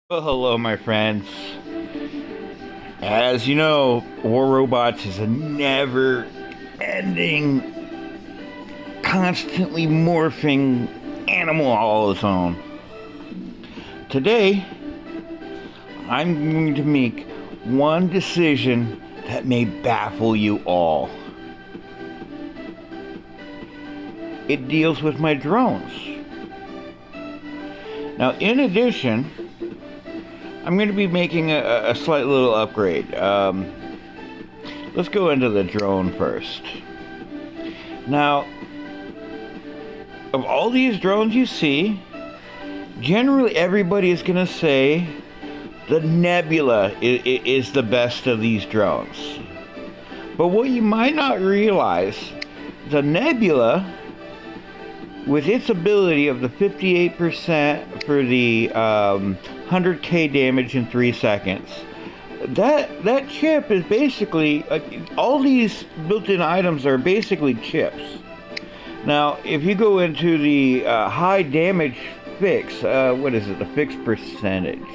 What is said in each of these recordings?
Well, hello, my friends. As you know, War Robots is a never ending, constantly morphing animal all its own. Today, I'm going to make one decision that may baffle you all. It deals with my drones. Now, in addition, I'm going to be making a slight little upgrade. Let's go into the drone first. Now, of all these drones you see, generally everybody is going to say the Nebula is the best of these drones. But what you might not realize, the Nebula, with its ability of the 58% for the 100k damage in 3 seconds, that chip is basically all these built-in items are basically chips. Now, if you go into the high damage fix, what is it? The fixed percentage.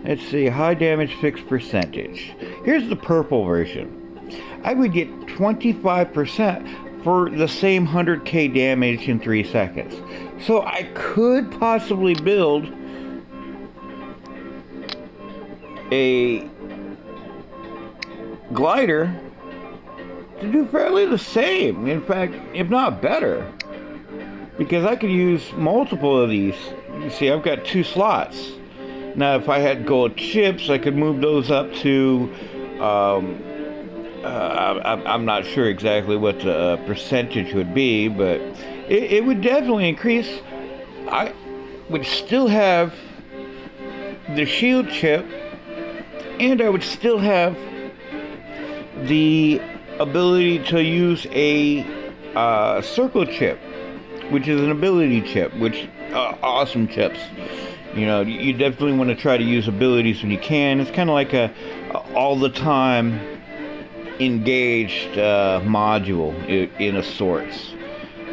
Let's see, high damage fixed percentage. Here's the purple version. I would get 25% for the same 100k damage in 3 seconds. So I could possibly build a glider to do fairly the same. In fact, if not better. Because I could use multiple of these. You see, I've got 2 slots. Now, if I had gold chips, I could move those up to I'm not sure exactly what the percentage would be, but it would definitely increase. I would still have the shield chip, and I would still have the ability to use a circle chip, which is an ability chip, which awesome chips. You know, you definitely want to try to use abilities when you can. It's kind of like a all the time engaged module in a sorts.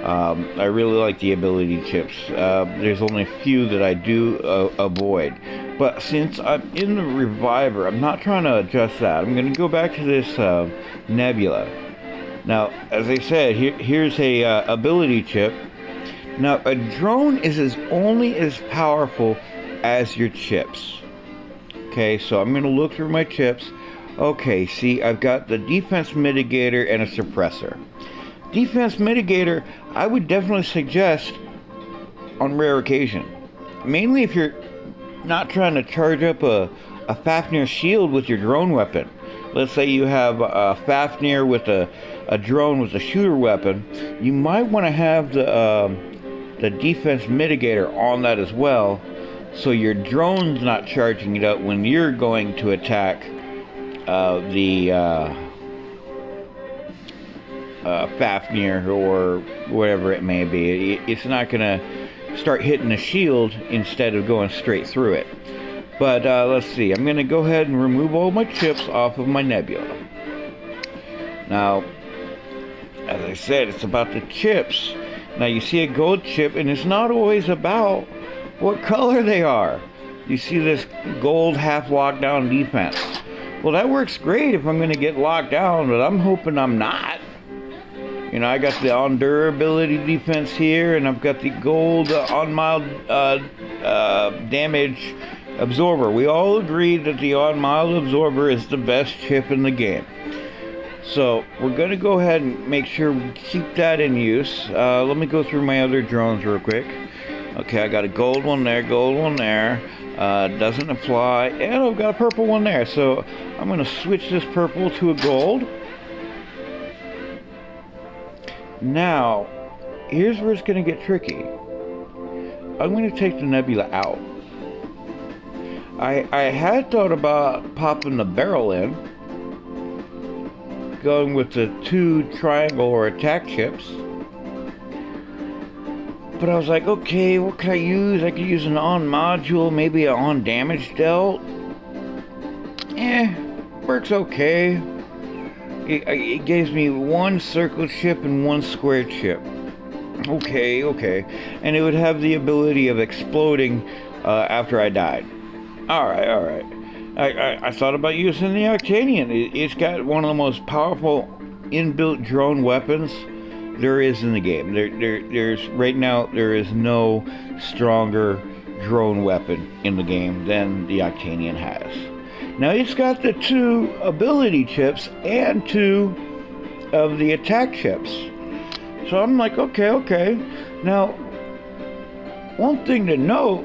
I really like the ability chips. There's only a few that I do avoid. But since I'm in the Reviver, I'm not trying to adjust that. I'm going to go back to this Nebula. Now, as I said, here's a ability chip. Now, a drone is only as powerful as your chips. Okay, so I'm going to look through my chips. Okay, see, I've got the defense mitigator and a suppressor. Defense mitigator, I would definitely suggest on rare occasion. Mainly if you're not trying to charge up a Fafnir shield with your drone weapon. Let's say you have a Fafnir with a drone with a shooter weapon. You might want to have the defense mitigator on that as well, so your drone's not charging it up when you're going to attack the Fafnir or whatever it may be. It's not going to start hitting the shield instead of going straight through it. But let's see. I'm going to go ahead and remove all my chips off of my Nebula. Now, as I said, it's about the chips. Now, you see a gold chip, and it's not always about what color they are. You see this gold half lockdown defense. Well, that works great if I'm going to get locked down, but I'm hoping I'm not. You know, I got the on durability defense here, and I've got the gold on mild damage absorber. We all agree that the on mild absorber is the best chip in the game. So we're going to go ahead and make sure we keep that in use. Let me go through my other drones real quick. Okay, I got a gold one there, doesn't apply, and I've got a purple one there. So I'm going to switch this purple to a gold. Now, here's where it's going to get tricky. I'm going to take the Nebula out. I had thought about popping the barrel in, going with the 2 triangle or attack chips. But I was like, okay, what can I use? I could use an on module, maybe an on damage dealt. Works okay. It gives me 1 circle chip and 1 square chip. Okay. And it would have the ability of exploding after I died. All right, all right. I thought about using the Octanian. It's got one of the most powerful inbuilt drone weapons there is in the game. There's right now there is no stronger drone weapon in the game than the Octanian has. Now it's got the 2 ability chips and 2 of the attack chips. So I'm like, okay. Now, one thing to note,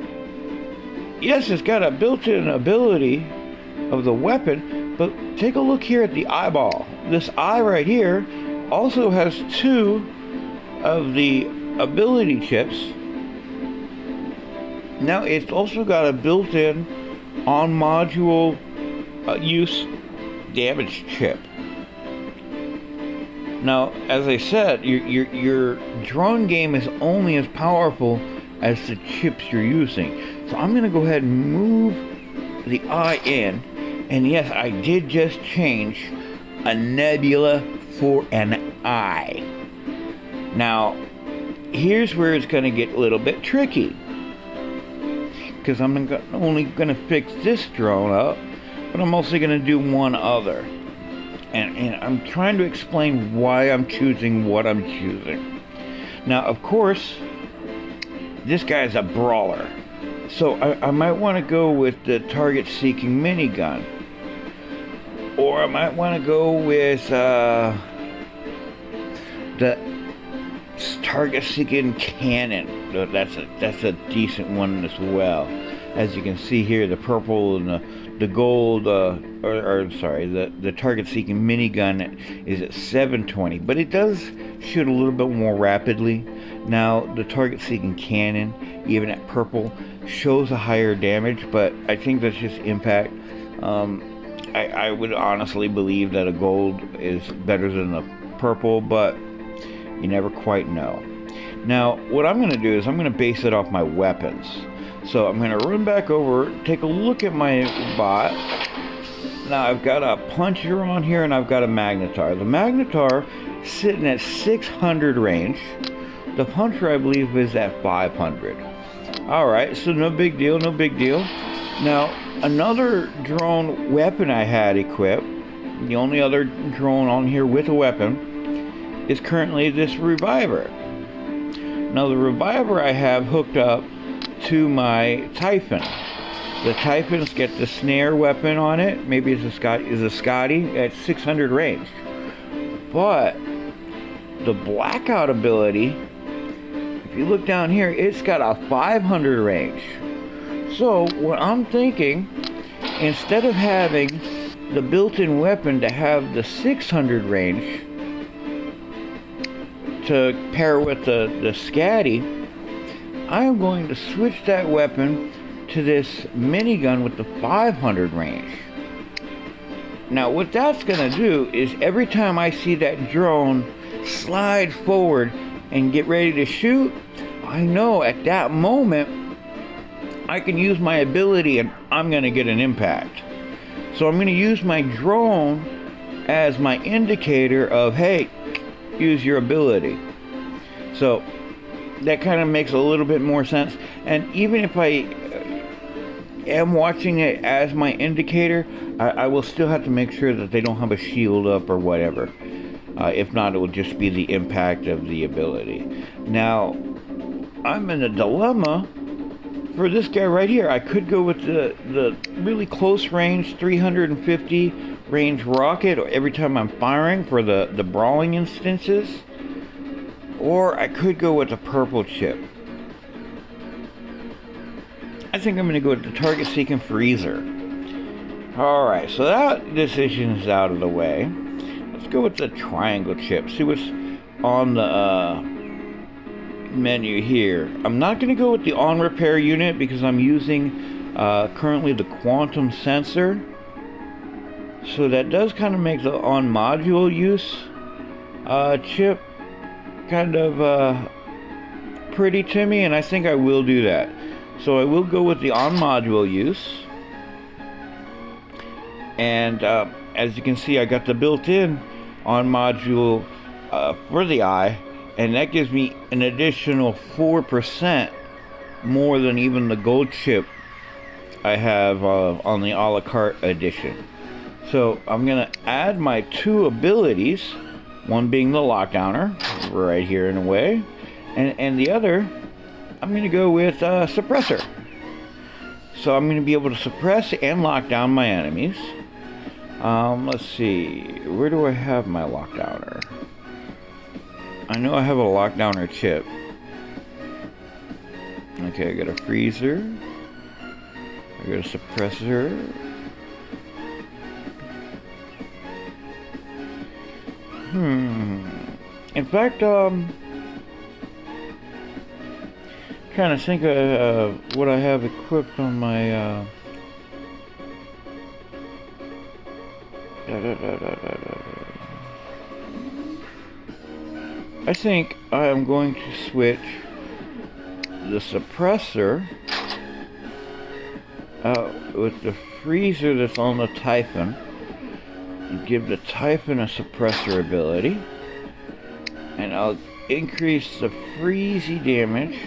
yes, it's got a built-in ability of the weapon, but take a look here at the eyeball. This eye right here also has 2 of the ability chips. Now it's also got a built-in on-module use damage chip. Now, as I said, your drone game is only as powerful as the chips you're using. So I'm going to go ahead and move the eye in. And yes, I did just change a nebula for an eye. Now, here's where it's going to get a little bit tricky. Because I'm only going to fix this drone up, but I'm also going to do one other. And I'm trying to explain why I'm choosing what I'm choosing. Now, of course, this guy's a brawler. So I might want to go with the target-seeking minigun. Or I might want to go with the target-seeking cannon. That's a decent one as well. As you can see here, the purple and the gold, the target-seeking minigun is at 720, but it does shoot a little bit more rapidly. Now, the target-seeking cannon, even at purple, shows a higher damage, but I think that's just impact. I would honestly believe that a gold is better than a purple, but you never quite know. Now, what I'm going to do is I'm going to base it off my weapons. So I'm going to run back over, take a look at my bot. Now I've got a puncher on here and I've got a magnetar. The magnetar sitting at 600 range. The puncher, I believe, is at 500. Alright, so no big deal, no big deal. Now, another drone weapon I had equipped, the only other drone on here with a weapon, is currently this reviver. Now, the reviver I have hooked up to my Typhon. The Typhons get the snare weapon on it. Maybe it's a Scotty at 600 range. But the blackout ability, if you look down here, it's got a 500 range. So what I'm thinking, instead of having the built-in weapon to have the 600 range to pair with the Scatty, I'm going to switch that weapon to this minigun with the 500 range. Now what that's going to do is every time I see that drone slide forward and get ready to shoot, I know at that moment I can use my ability and I'm going to get an impact. So I'm going to use my drone as my indicator of, hey, use your ability. So that kind of makes a little bit more sense. And even if I am watching it as my indicator, I will still have to make sure that they don't have a shield up or whatever. If not, it will just be the impact of the ability. Now, I'm in a dilemma for this guy right here. I could go with the really close range 350 range rocket every time I'm firing for the brawling instances. Or I could go with the purple chip. I think I'm going to go with the target-seeking freezer. Alright, so that decision is out of the way. Let's go with the triangle chip. See what's on the menu here. I'm not going to go with the on-repair unit because I'm using currently the quantum sensor. So that does kind of make the on-module use chip kind of pretty to me, and I think I will do that. So I will go with the on-module use. And as you can see, I got the built-in on-module for the eye, and that gives me an additional 4% more than even the gold chip I have on the a la carte edition. So I'm gonna add my 2 abilities, one being the lockdowner, right here in a way, and the other, I'm gonna go with suppressor. So I'm gonna be able to suppress and lock down my enemies. Let's see, where do I have my lockdowner? I know I have a lockdowner chip. Okay, I got a freezer. I got a suppressor. In fact, trying to think of what I have equipped on my I think I am going to switch the suppressor with the freezer that's on the Typhon and give the Typhon a suppressor ability, and I'll increase the freezy damage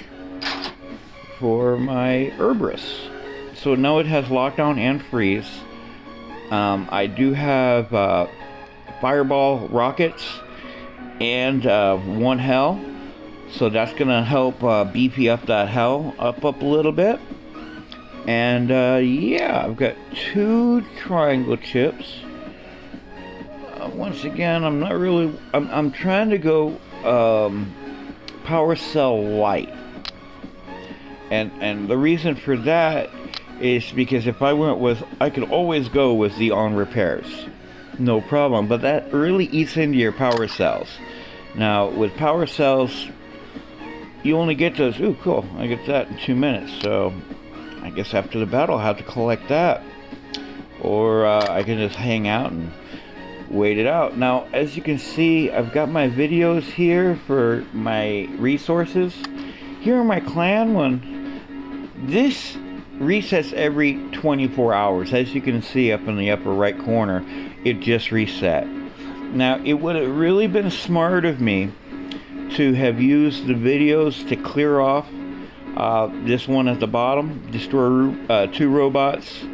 for my Herbrus. So now it has lockdown and freeze. I do have fireball rockets and 1 hell, so that's gonna help beefy up that hell up a little bit. And yeah, I've got 2 triangle chips. Once again, I'm not really, I'm trying to go power cell light, and the reason for that is because if I went with, I could always go with the on repairs, no problem, but that really eats into your power cells. Now with power cells, you only get those, ooh cool, I get that in 2 minutes, so I guess after the battle I'll have to collect that, or I can just hang out and wait it out. Now as you can see, I've got my videos here for my resources. Here in my clan one, this resets every 24 hours. As you can see up in the upper right corner, it just reset. Now it would have really been smart of me to have used the videos to clear off this one at the bottom, destroy 2 robots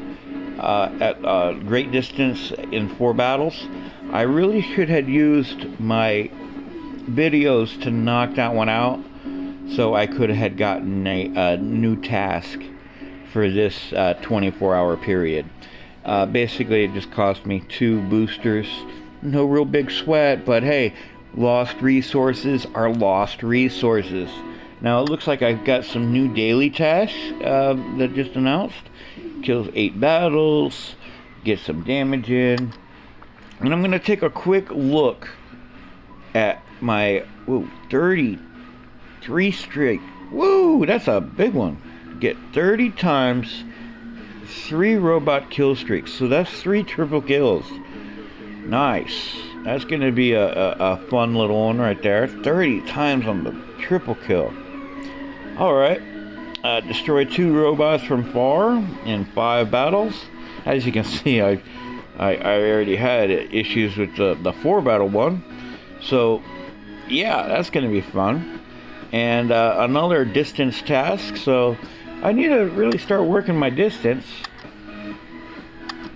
at great distance in 4 battles. I really should have used my videos to knock that one out, so I could have gotten a new task for this 24-hour period. Basically it just cost me 2 boosters, no real big sweat, but hey, lost resources are lost resources. Now it looks like I've got some new daily tasks that just announced. Kills 8 battles, get some damage in, and I'm gonna take a quick look at my 33 straight. Woo, that's a big one. Get 30 times 3 robot kill streaks, so that's 3 triple kills. Nice. That's gonna be a fun little one right there. 30 times on the triple kill. Alright, destroy 2 robots from far in 5 battles. As you can see, I already had issues with the 4 battle one, so yeah, that's gonna be fun. And another distance task, so I need to really start working my distance.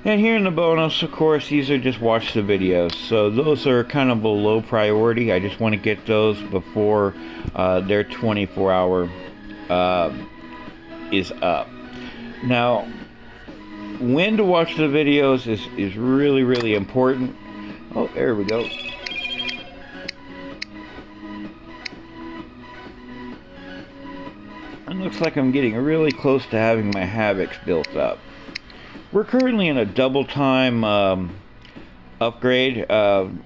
And here in the bonus, of course, these are just watch the videos, so those are kind of a low priority. I just want to get those before their 24-hour is up. Now, when to watch the videos is really, really important. Oh, there we go. It looks like I'm getting really close to having my Havocs built up. We're currently in a double time upgrade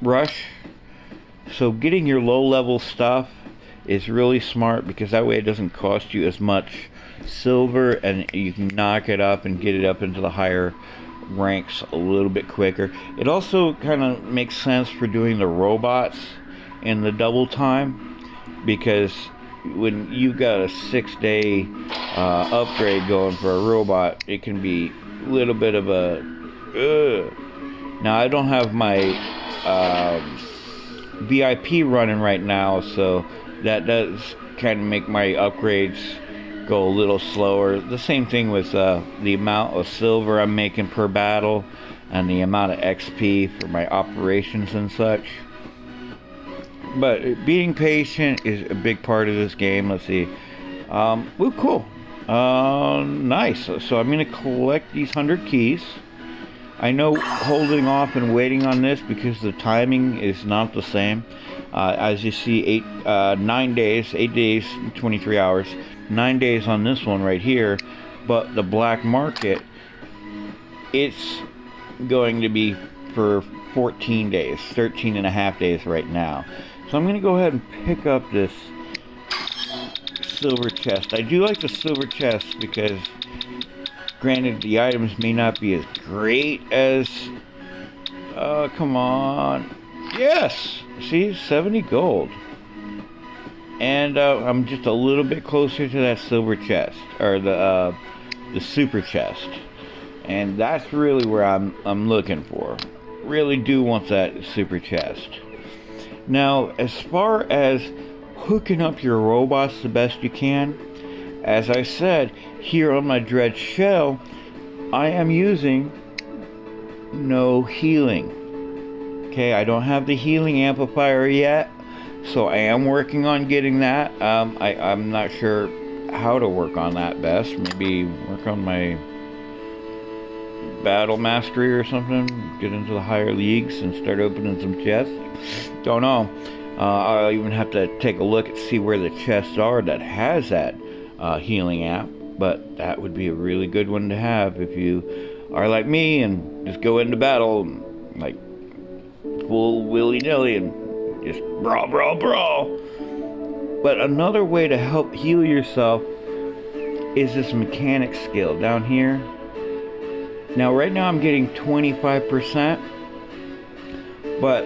rush, so getting your low level stuff is really smart, because that way it doesn't cost you as much silver and you can knock it up and get it up into the higher ranks a little bit quicker. It also kind of makes sense for doing the robots in the double time, because when you got a 6-day upgrade going for a robot, it can be a little bit of a Now I don't have my VIP running right now, so that does kind of make my upgrades go a little slower. The same thing with the amount of silver I'm making per battle and the amount of XP for my operations and such. But being patient is a big part of this game. Let's see. Ooh, cool. Nice. So I'm going to collect these 100 keys. I know holding off and waiting on this because the timing is not the same. As you see, 9 days, 8 days, 23 hours, 9 days on this one right here. But the black market, it's going to be for 14 days, 13 and a half days right now. So I'm going to go ahead and pick up this silver chest. I do like the silver chest because, granted, the items may not be as great as... come on. Yes! See, 70 gold. And I'm just a little bit closer to that silver chest, or the super chest. And that's really where I'm looking for. Really do want that super chest. Now, as far as hooking up your robots the best you can, as I said, here on my Dread Shell, I am using no healing. Okay, I don't have the healing amplifier yet, so I am working on getting that. I'm not sure how to work on that best. Maybe work on my battle mastery or something, get into the higher leagues and start opening some chests. Don't know. I'll even have to take a look and see where the chests are that has that healing app, but that would be a really good one to have if you are like me and just go into battle like full willy-nilly and just brawl. But another way to help heal yourself is this mechanic skill down here. Now right now I'm getting 25%, but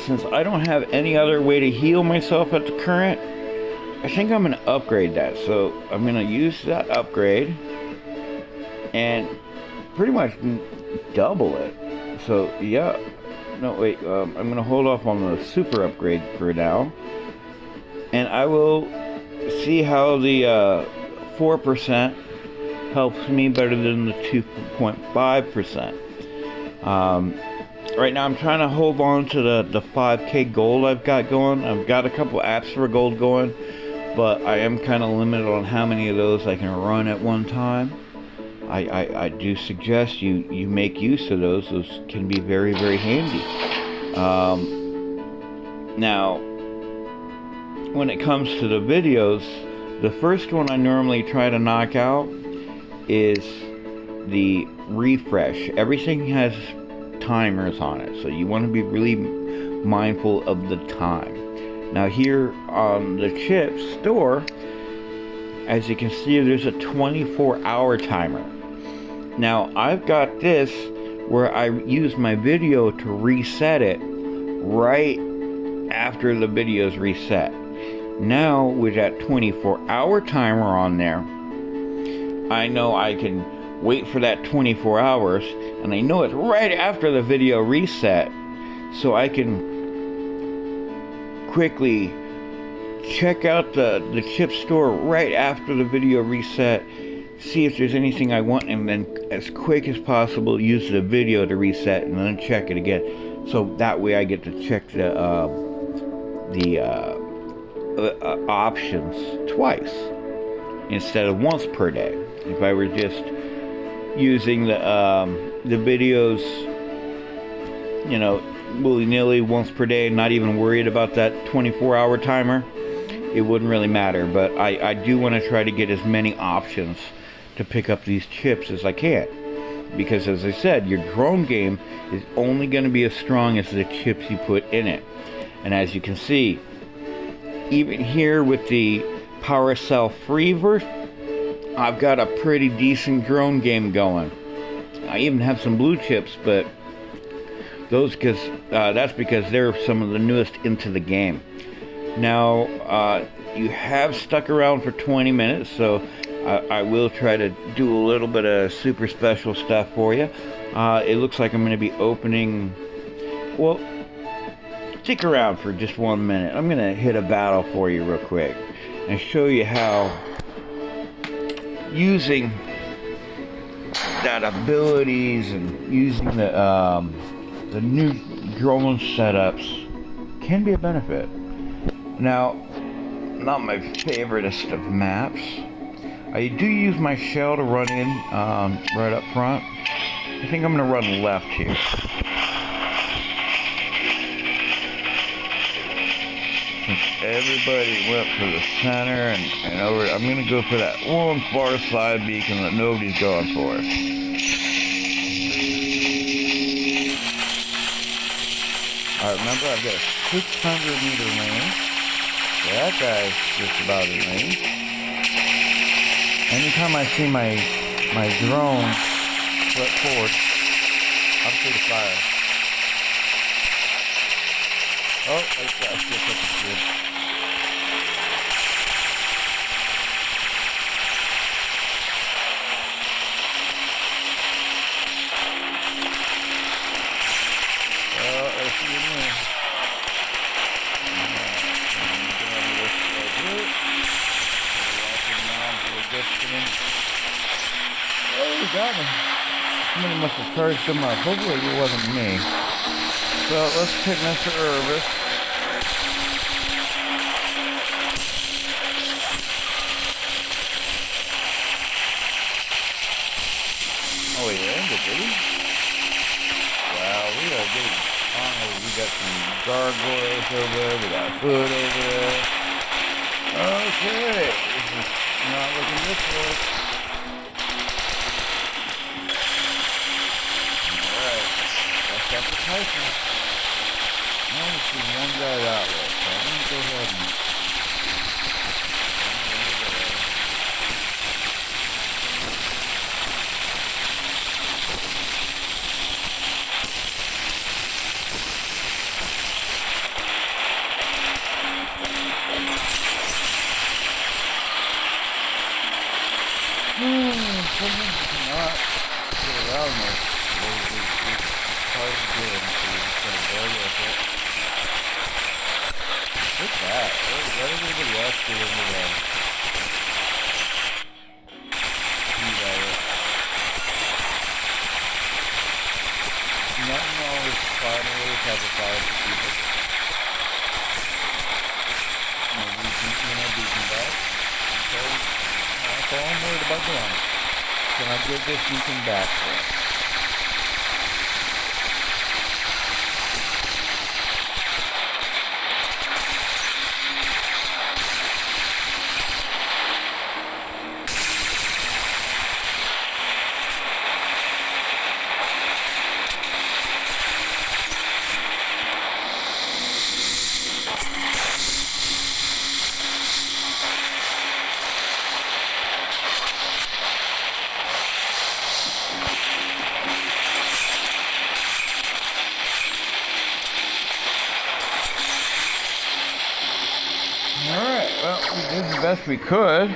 since I don't have any other way to heal myself at the current, I think I'm going to upgrade that. So I'm going to use that upgrade and pretty much double it. So yeah, no wait, I'm going to hold off on the super upgrade for now. And I will see how the 4% helps me better than the 2.5%. Right now I'm trying to hold on to the 5k gold I've got going. I've got a couple apps for gold going, but I am kind of limited on how many of those I can run at one time. I do suggest you make use of those. Those can be very, very handy. Now, when it comes to the videos, the first one I normally try to knock out is the refresh. Everything has timers on it, so you want to be really mindful of the time. Now here on the chip store, as you can see, there's a 24-hour timer. Now I've got this where I use my video to reset it right after the video's reset. Now with that 24-hour timer on there, I know I can wait for that 24 hours, and I know it's right after the video reset, so I can quickly check out the chip store right after the video reset, see if there's anything I want, and then as quick as possible use the video to reset and then check it again. So that way I get to check the options twice instead of once per day. If I were just using the videos, you know, willy-nilly once per day, not even worried about that 24-hour timer, it wouldn't really matter. But I do want to try to get as many options to pick up these chips as I can, because as I said, your drone game is only going to be as strong as the chips you put in it. And as you can see, even here with the Power Cell Free version, I've got a pretty decent drone game going. I even have some blue chips, but those that's because they're some of the newest into the game. Now, you have stuck around for 20 minutes, so I will try to do a little bit of super special stuff for you. It looks like I'm going to be opening... Well, stick around for just 1 minute. I'm going to hit a battle for you real quick and show you how using that abilities and using the new drone setups can be a benefit. Now, not my favoriteest of maps. I do use my shell to run in right up front. I think I'm gonna run left here. Since everybody went for the center and over, I'm gonna go for that one far side beacon that nobody's going for. Alright, remember I've got a 600-meter range. That guy's just about in range. Anytime I see my drone flip forward, I'm free to fire. Oh, I got to flip up the field. Oh, I see you there. Oh, you got me. Somebody must have charged him up. Hopefully it wasn't me. So let's take Mr. Urbis. Oh, he landed, did he? Wow, we are getting on. We got some gargoyles over there. We got food over there. Okay. This is not looking this way. Alright. That's the Tyson. I only see one guy that way, so I'm going to go ahead and... Something cannot get around this. It's hard to do it, so you're just going to go with it. Look at that. Let everybody else get into the heat of it. Nothing wrong with finding a type of fire for people. Maybe beacon back. Okay. That's all I'm worried about doing. Can I get this beacon back there? Best we could.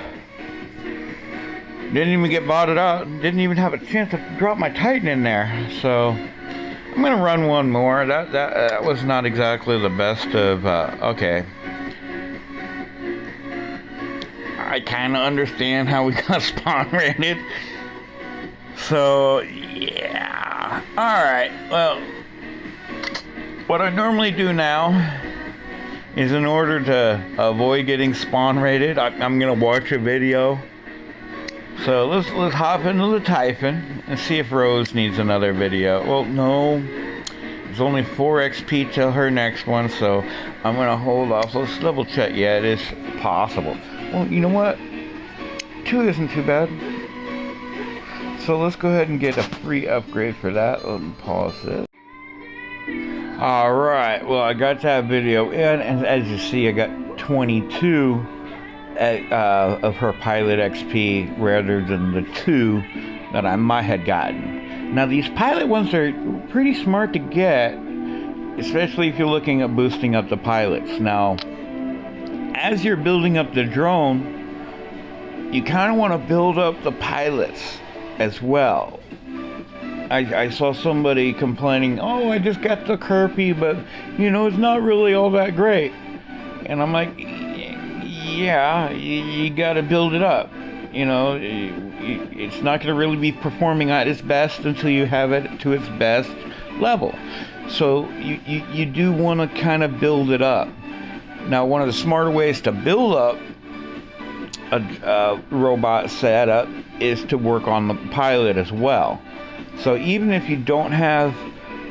Didn't even get botted out. Didn't even have a chance to drop my Titan in there. So I'm gonna run one more. That was not exactly the best of. Okay. I kind of understand how we got spawn rated. So yeah. All right. Well, what I normally do now is in order to avoid getting spawn rated, I'm gonna watch a video. So let's hop into the Typhon and see if Rose needs another video. Well, no, there's only 4 XP till her next one, so I'm gonna hold off. Let's double check. Yeah, it is possible. Well, you know what? 2 isn't too bad. So let's go ahead and get a free upgrade for that. Let me pause this. Alright, well I got that video in, and as you see I got 22 of her pilot XP rather than the 2 that I might have gotten. Now these pilot ones are pretty smart to get, especially if you're looking at boosting up the pilots. Now, as you're building up the drone, you kind of want to build up the pilots as well. I saw somebody complaining, oh, I just got the Kirby, but, you know, it's not really all that great. And I'm like, yeah, you got to build it up. you know, it's not going to really be performing at its best until you have it to its best level. So you do want to kind of build it up. Now, one of the smarter ways to build up a robot setup is to work on the pilot as well. So even if you don't have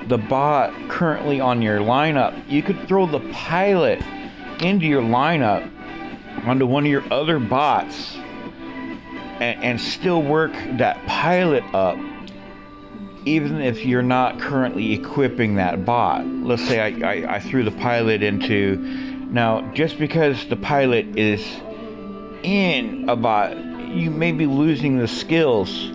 the bot currently on your lineup, you could throw the pilot into your lineup onto one of your other bots and still work that pilot up, even if you're not currently equipping that bot. Let's say I threw the pilot into, now just because the pilot is in a bot, you may be losing the skills,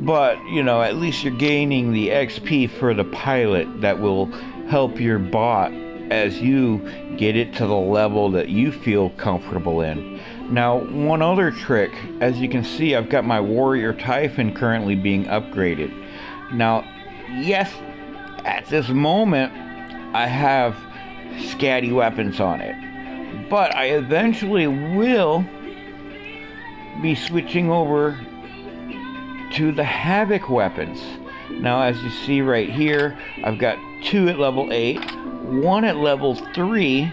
but you know, at least you're gaining the XP for the pilot that will help your bot as you get it to the level that you feel comfortable in. Now, one other trick, as you can see, I've got my Warrior Typhon currently being upgraded. Now, yes, at this moment, I have scatty weapons on it, but I eventually will be switching over to the Havoc weapons. Now, as you see right here, I've got 2 at level 8, 1 at level 3,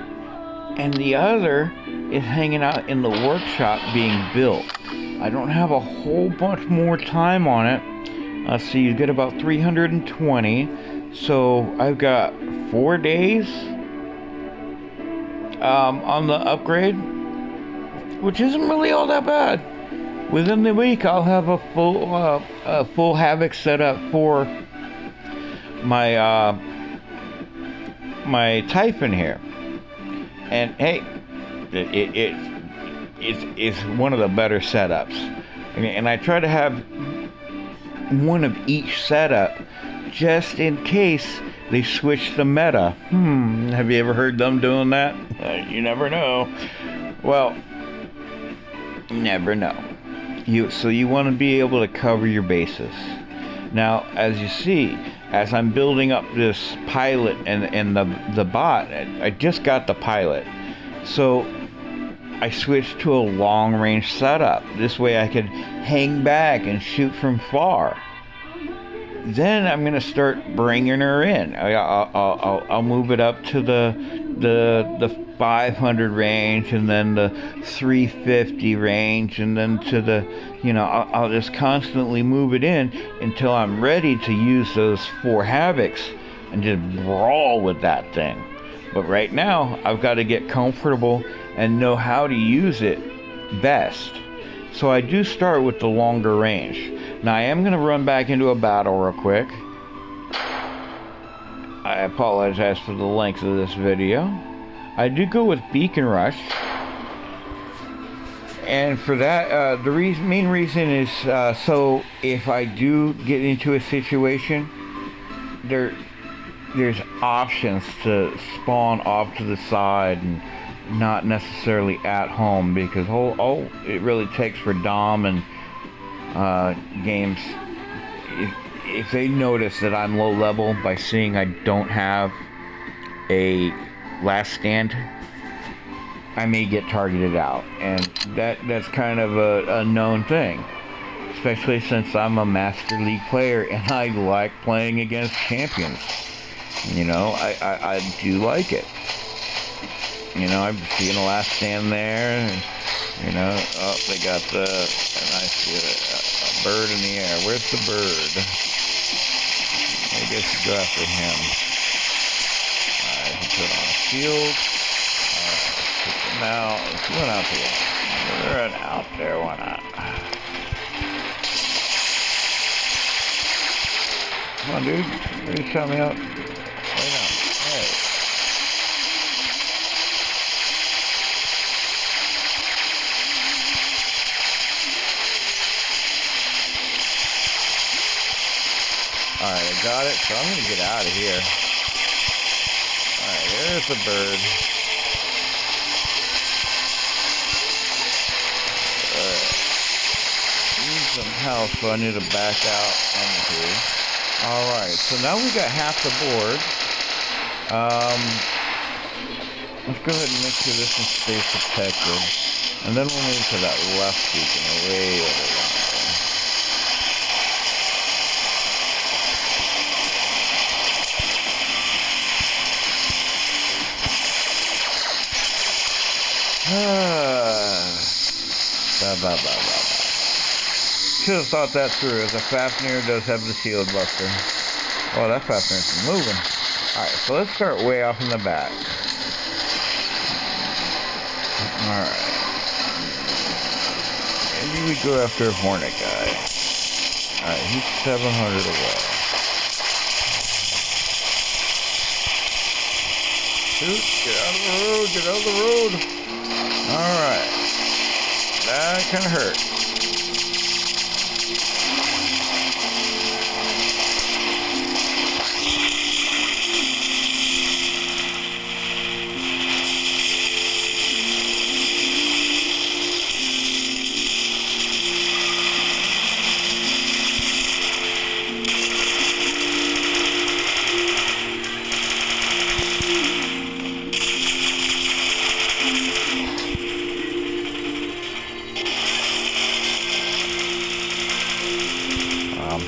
and the other is hanging out in the workshop being built. I don't have a whole bunch more time on it. So you get about 320. So I've got 4 days on the upgrade, which isn't really all that bad. Within the week, I'll have a full Havoc set up for my my Typhon here. And hey, it's one of the better setups. And I try to have one of each setup just in case they switch the meta. Have you ever heard them doing that? You never know. Well, never know. So you want to be able to cover your bases. Now, as you see, as I'm building up this pilot and the bot, I just got the pilot. So I switched to a long range setup. This way I could hang back and shoot from far. Then I'm going to start bringing her in. I'll move it up to the 500 range, and then the 350 range, and then to the, you know, I'll just constantly move it in until I'm ready to use those 4 Havocs and just brawl with that thing. But right now, I've got to get comfortable and know how to use it best. So I do start with the longer range. Now I am going to run back into a battle real quick. I apologize for the length of this video. I do go with Beacon Rush. And for that, the main reason is so if I do get into a situation, there's options to spawn off to the side and not necessarily at home, because all it really takes for Dom and games, if they notice that I'm low level by seeing I don't have a last stand, I may get targeted out, and that's kind of a known thing, especially since I'm a Master League player and I like playing against champions. You know, I do like it. You know, I'm seeing a last stand there, and, you know, oh, they got and I see a bird in the air. Where's the bird? I guess you go after him. Alright, he put on a shield. Alright, now, let's run out there. Run out there, why not? Come on, dude. Ready to shut me up? Why not? Hey. Alright, I got it, so I'm going to get out of here. Alright, there's the bird. Need some health, so I need to back out into. Alright, so now we got half the board. Let's go ahead and make sure this one stays protected. And then we'll move to that left beacon way over Should have thought that through, as a fastener does have the shield buster. Oh, that fastener's moving. Alright, so let's start way off in the back. Alright. Maybe we go after a Hornet guy. Alright, he's 700 away. Shoot, get out of the road, get out of the road. Alright. That kind of hurt.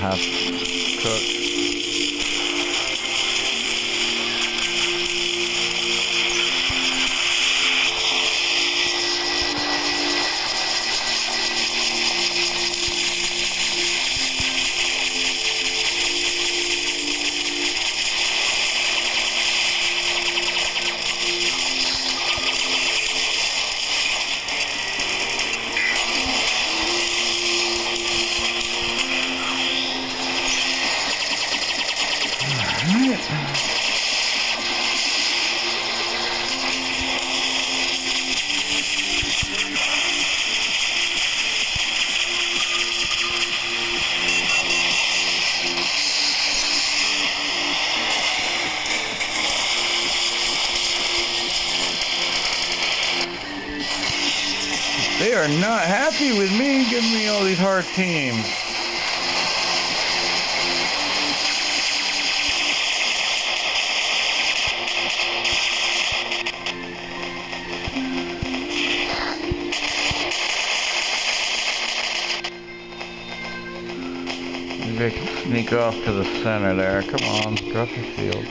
Half cooked. They are not happy with me giving me all these hard teams. Maybe I can sneak off to the center there. Come on, drop your shield.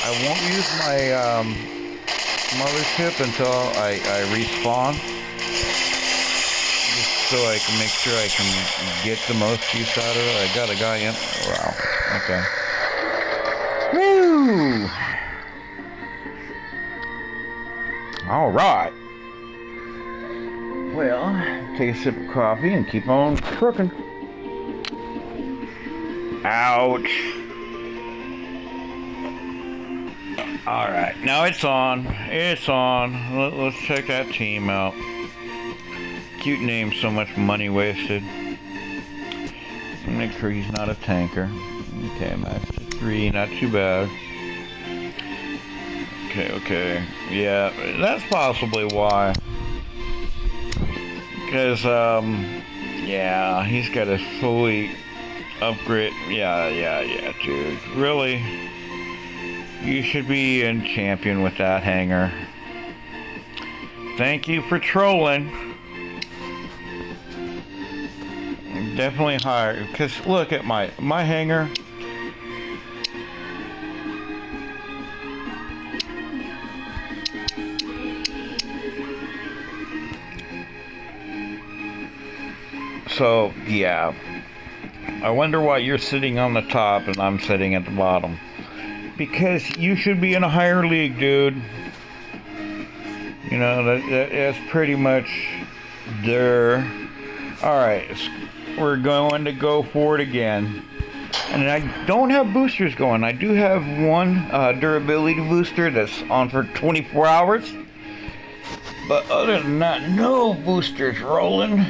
I won't use my mothership until I respawn, just so I can make sure I can get the most use out of it. I got a guy in. Wow. Okay. Woo! All right. Well, take a sip of coffee and keep on trucking. Ouch. Alright, now it's on. It's on. Let's check that team out. Cute name, so much money wasted. Make sure he's not a tanker. Okay, max to 3, not too bad. Okay. Yeah, that's possibly why. Because, yeah, he's got a fully upgrade. Yeah, dude. Really? You should be in champion with that hanger. Thank you for trolling. Definitely higher. Because look at my hanger. So, yeah. I wonder why you're sitting on the top and I'm sitting at the bottom. Because you should be in a higher league, dude. You know, that's pretty much there. Alright, we're going to go for it again. And I don't have boosters going. I do have one durability booster that's on for 24 hours. But other than that, no boosters rolling.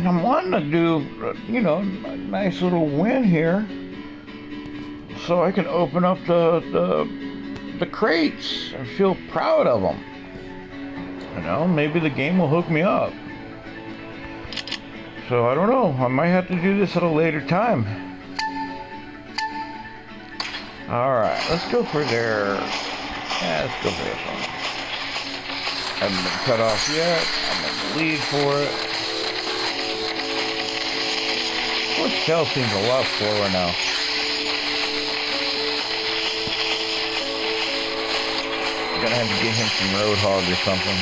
And I'm wanting to do, you know, a nice little win here, so I can open up the crates and feel proud of them. You know, maybe the game will hook me up. So I don't know. I might have to do this at a later time. All right, let's go for their. Yeah, let's go for this one. Haven't been cut off yet. I'm in the lead for it. This shell seems a lot slower now. I'm gonna have to get him some Roadhog or something.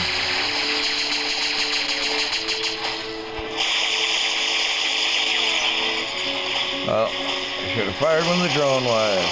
Oh, I should have fired when the drone was.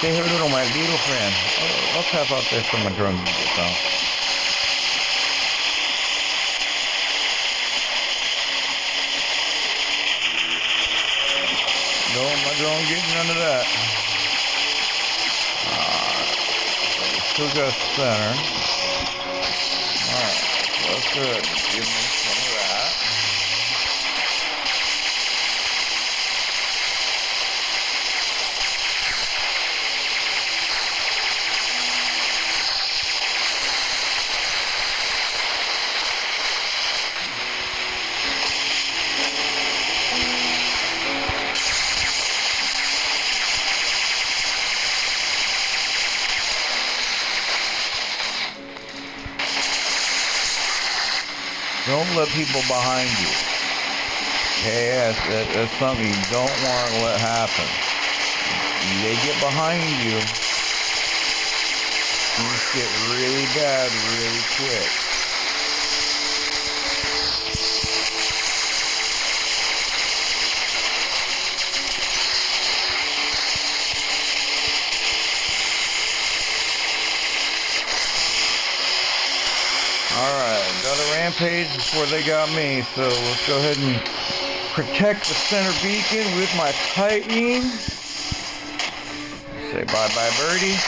Say hello to my little friend. Oh, I'll tap out there so my drone can get down. No, my drone getting none of that. Still got center. Alright, so that's good. Give me some of that. Don't let people behind you. Okay, that's something you don't want to let happen. They get behind you, things get really bad really quick. Alright, got a rampage before they got me, so let's go ahead and protect the center beacon with my Titan. Say bye-bye, birdie.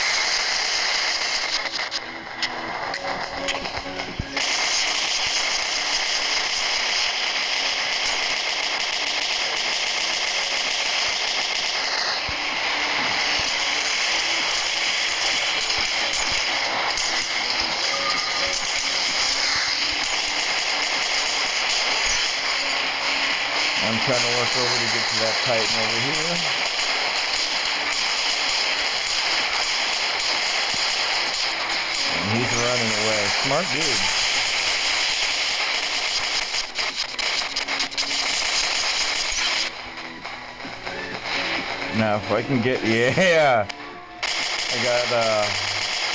I'm trying to work over to get to that Titan over here. And he's running away. Smart dude. Now if I can get, yeah! I got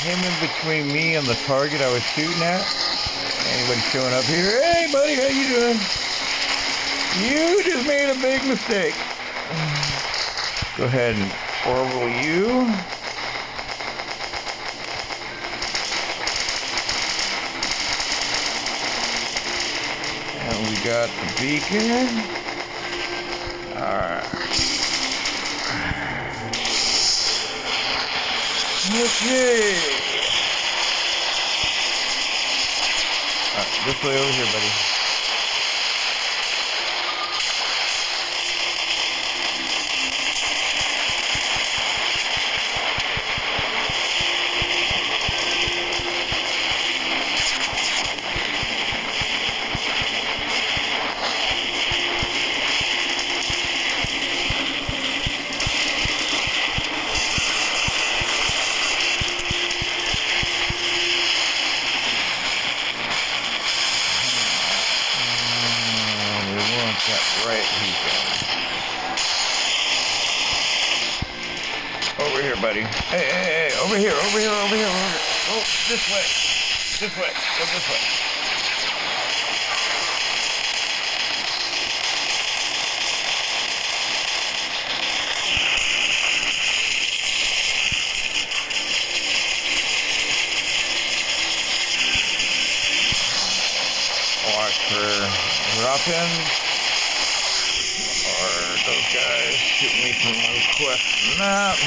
him in between me and the target I was shooting at. Anybody showing up here? Hey buddy, how you doing? You just made a big mistake. Go ahead and orbital you. And we got the beacon. Alright. Okay. Alright, this way over here, buddy. Right over here, buddy. Hey, over here. Oh, this way. Go this way. watch for drop-ins, or those guys shoot me from one quest and that.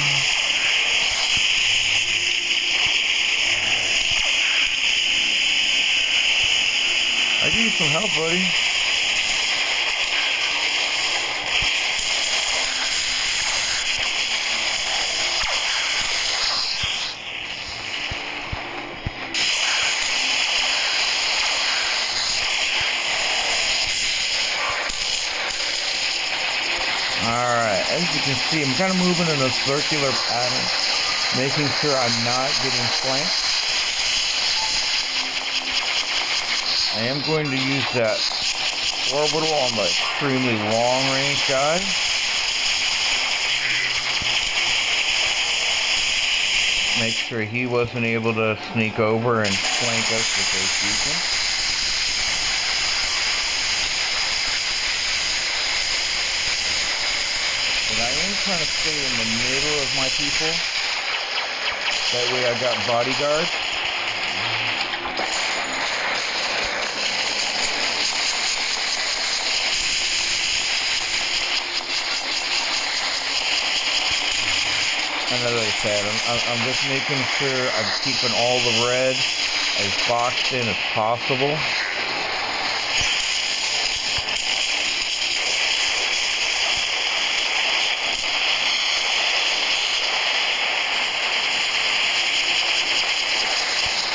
I could use some help, buddy. Alright, as you can see, I'm kind of moving in a circular pattern, making sure I'm not getting flanked. I am going to use that orbital on the extremely long range guy. Make sure he wasn't able to sneak over and flank us with those beacons. And I am trying to stay in the middle of my people. That way I got bodyguards. And as I said, I'm just making sure I'm keeping all the red as boxed in as possible.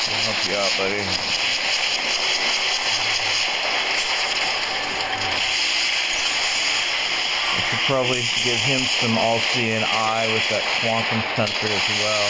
I'll help you out, buddy. I should probably give him some all-seeing eye with that quantum sensor as well.